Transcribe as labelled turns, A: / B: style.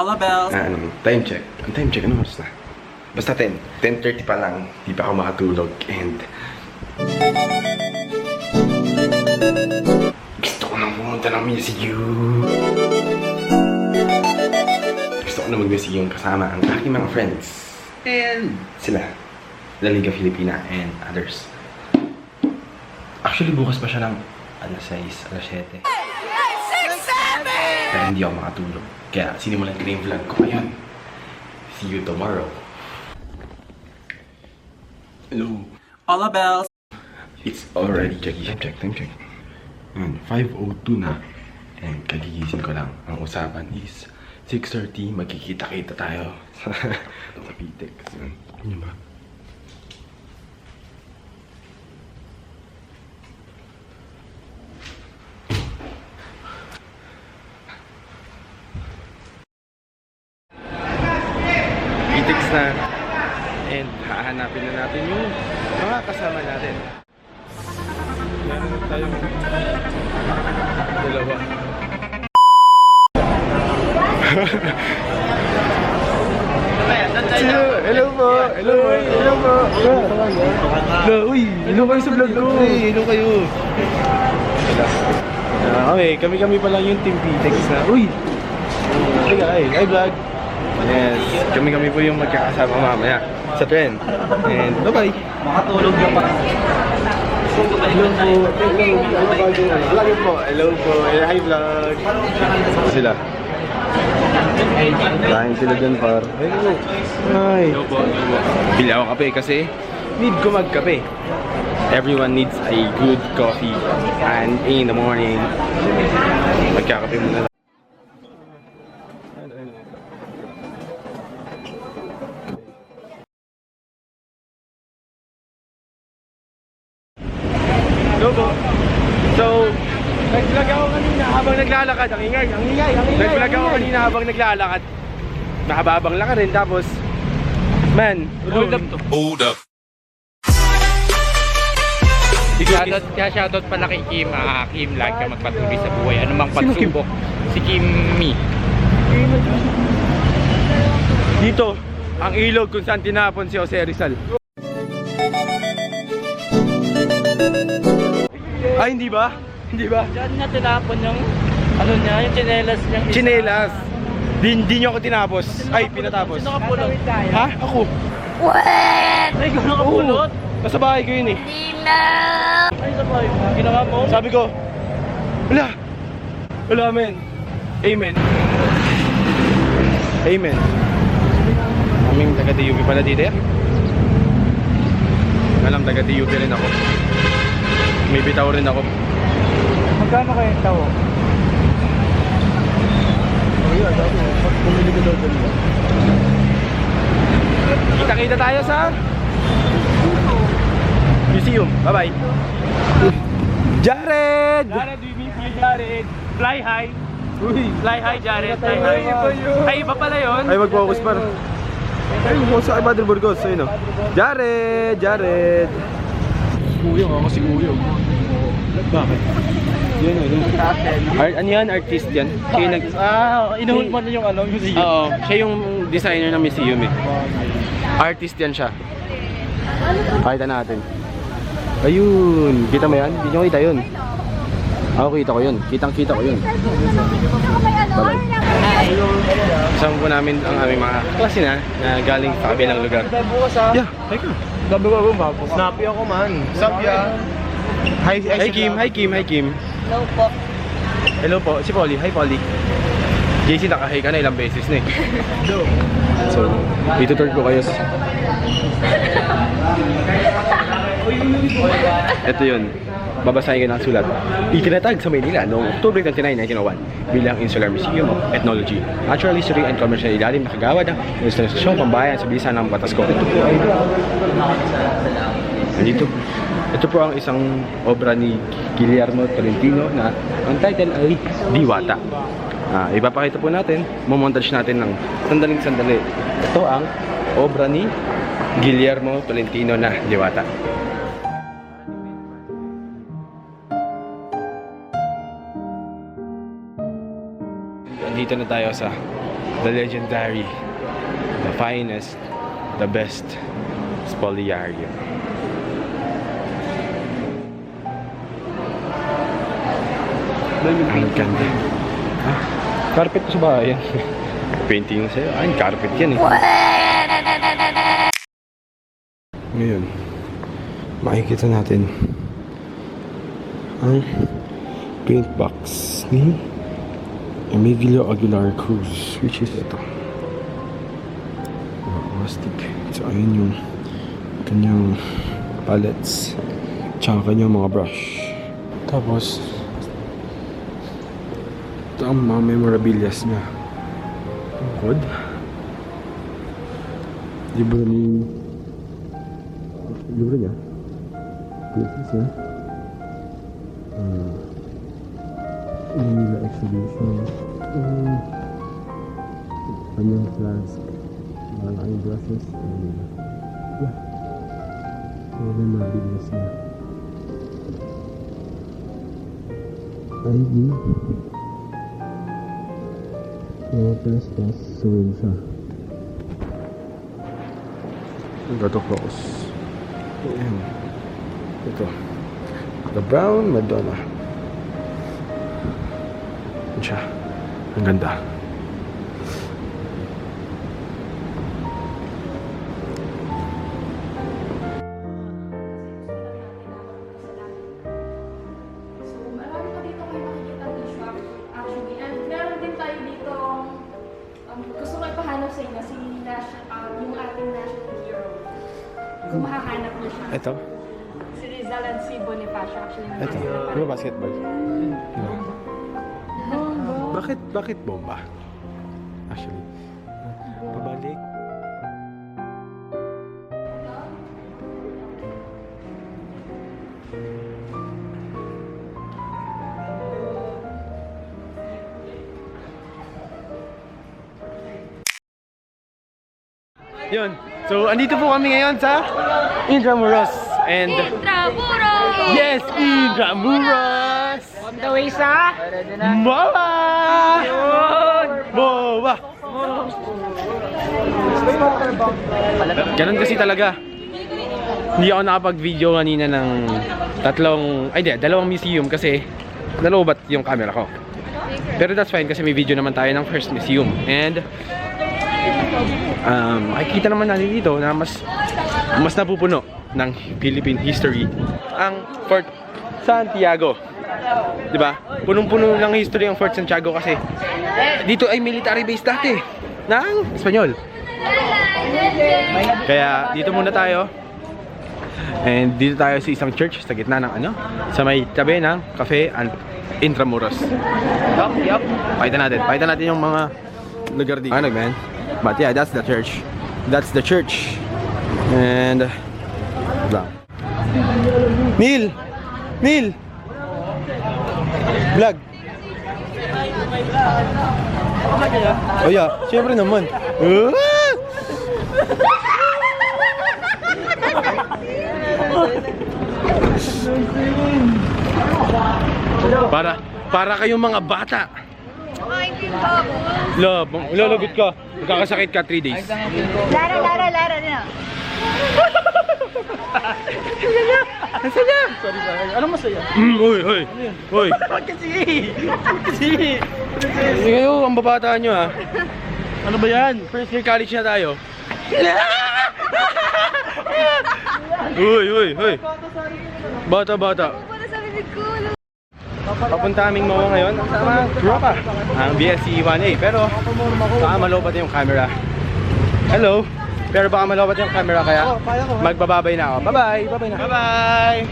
A: All the bells.
B: Time check. Ang time check, ano oras na? Basta 10. 10:30 pa lang. Di pa ako makatulog. And gusto ko nang pumunta ng museum. Gusto ko na mag-museum kasama ang aking mga friends. And sila. La Liga Filipina and others. Actually, bukas pa siya ng alas 6, alas 7. Kaya hindi ako makatulog. Kaya sinimulan ko na yung vlog ko ngayon. See you tomorrow. Hello.
A: All the bells.
B: It's already time check. And 5:02 na. And kagigising ko lang. Ang usapan is 6:30. Magkikita-kita tayo sa Pitex. Ano ba? Pitex na. And hahanapin na natin yung mga kasama natin. Meron tayong dalawa. Hello po! Hello po! Hello po! Uy! Hello kayo sa vlog ko! Hello kayo! Kami pa lang yung Team Pitex na. Uy! Hi vlog! Yes, kami po yung magkakasama mamaya sa trend. And bye-bye!
A: Makatulog yung pa.
B: Hello po! Hello po! Hi vlog! Sila. Kain sila dyan par. Hello! Hi! Bili ako kape kasi need ko magkape. Everyone needs a good coffee. And in the morning, magkakape muna. Logo. So, nag-vlog ako kanina habang naglalakad. Ang ingay. Nag-vlog ako kanina habang naglalakad. Mahababang lakad rin. Tapos, man, hold up.
C: Shoutout pala kay Kim. Kim, lagi ka magpatuloy sa buhay. Ano mang pagsubok. Si Kimmy.
B: Dito, ang ilog kung saan tinapon si Jose Rizal. Ay, hindi ba? Hindi ba?
C: Diyan niya tinapon yung, ano niya, yung tsinelas niya.
B: Chinelas. Di nyo ako tinapos. Ay, pinatapos.
C: Sino kapulot?
B: Ha? Ako?
C: Ay, ikaw nakapulot?
B: Nasa bahay ko yun eh.
C: Ay, sabay. Ginawa mo?
B: Sabi ko, wala men. Amen. Amen. Aming taga-DUP pala dito eh. Alam, taga-DUP rin ako. May bitaw rin ako.
C: Magkano kayo yung tao?
B: Kita-kita tayo sa museum. Bye-bye. Jared!
C: Jared, we meet you, Jared. Fly high.
B: Uy!
C: Fly high, Jared. Fly high. Ay, iba pala yun.
B: Ay, mag-focus pa. Ay, mag-focus sa Padre Burgos. Ayun o. Jared! Jared! Kuyong ako si Kuyong. Bakit? Yan o. Ano yan? Artist yan? Siya yung
C: Inuhod mo na yung ano, museum.
B: Oo. Siya yung designer ng museum eh. Artist yan siya. Pakita natin. Ayun. Kita mo yan? Hindi nyo kita yun. Ako kita ko yun. Kitang-kita ko yun. Bye-bye. Kasama po namin ang aming mga klase na galing sa kabilang lugar. Yeah, hi ka.
C: Gabi ko bago. Snappy ako man. Sabya.
B: Hi Kim.
D: Hello po.
B: Hello po. Si Polly. Hi Polly. JC, nakahay ka na ilang beses na eh. So, itutur ko kayo. Ito yun. Babasahin ko ng sulat. Itinatag sa Maynila noong October 29, 1901 bilang Insular Museum of Ethnology, Natural History and Commercial ilalim na kagawad ng Institusyong Pambayan sa bilisan ng Batas ko. Ito po ay nandito. Ito po ang isang obra ni Guillermo Tolentino na ang title ay Diwata. Ipapakita po natin, mamontage natin ng sandaling-sandali. Ito ang obra ni Guillermo Tolentino na Diwata. Dito na tayo sa the legendary, the finest, the best Spoliario. Ang ganda. Ah, carpet ko sa bahay yan. Painting sa'yo. Ay, carpet yan eh. Ngayon, makikita natin ang paint box ni Emilio Aguilar Cruz, which is ito. Rustic. So, ayun yung kanyang palettes tsaka kanyang mga brush. Tapos ito ang mga memorabilias niya. Tungkod libro niya. This is Manila exhibition. Kanyang flask, malaking brushes, and yeah, mga memorabilias niya. ID, mga press so yun siya. Ito focus. Ayan. Ito. The Brown Madonna. Yan siya. Ang ganda.
E: So, marami pa dito kayo makikita tissue actually. And meron din tayo dito, gusto ko ipahanap sa inyo, yung ating national hero. Kung mahahanap niyo siya.
B: Ito.
E: Si Rizal and si Bonifacio actually.
B: Ito. Di ba basketball? Diba? Bakit bomba? Actually. Pabalik. Yun. So, andito po kami ngayon sa Intramuros. And
E: Intramuros!
B: yes, Intramuros!
C: On the way sa...
B: Moa! Moa! Ganun kasi talaga. Hindi ako nakapag-video kanina ng dalawang museum kasi nalobat yung camera ko. Pero that's fine kasi may video naman tayo ng first museum. And makikita naman natin dito na mas napupuno ng Philippine history ang Fort Santiago. Diba? Punong-puno ng history ang Fort Santiago kasi dito ay military base dati ng Espanyol. Kaya dito muna tayo. And dito tayo sa isang church sa gitna ng sa may tabi ng Cafe and Intramuros. Yup. Pakita natin yung mga lugar dito. Man. But yeah, that's the church. That's the church. And Neil! Vlog! Oh yeah, syempre naman. Para kayong mga bata. Lalagot ka. Magkakasakit ka 3 days.
E: Lara na.
B: Nasaan niya?
A: Sorry. Anong masaya?
B: Hoy.
A: Kasi.
B: Hindi kayo, ang babata nyo ha.
A: Ano ba yan?
B: First year college na tayo. Hoy. Bata. Papunta aming mawa ngayon sa mga tropa ang BSC 1A pero baka malobat yung camera. Hello. Pero baka malobat yung camera kaya magbababay na ako. Bye-bye na. Bye-bye.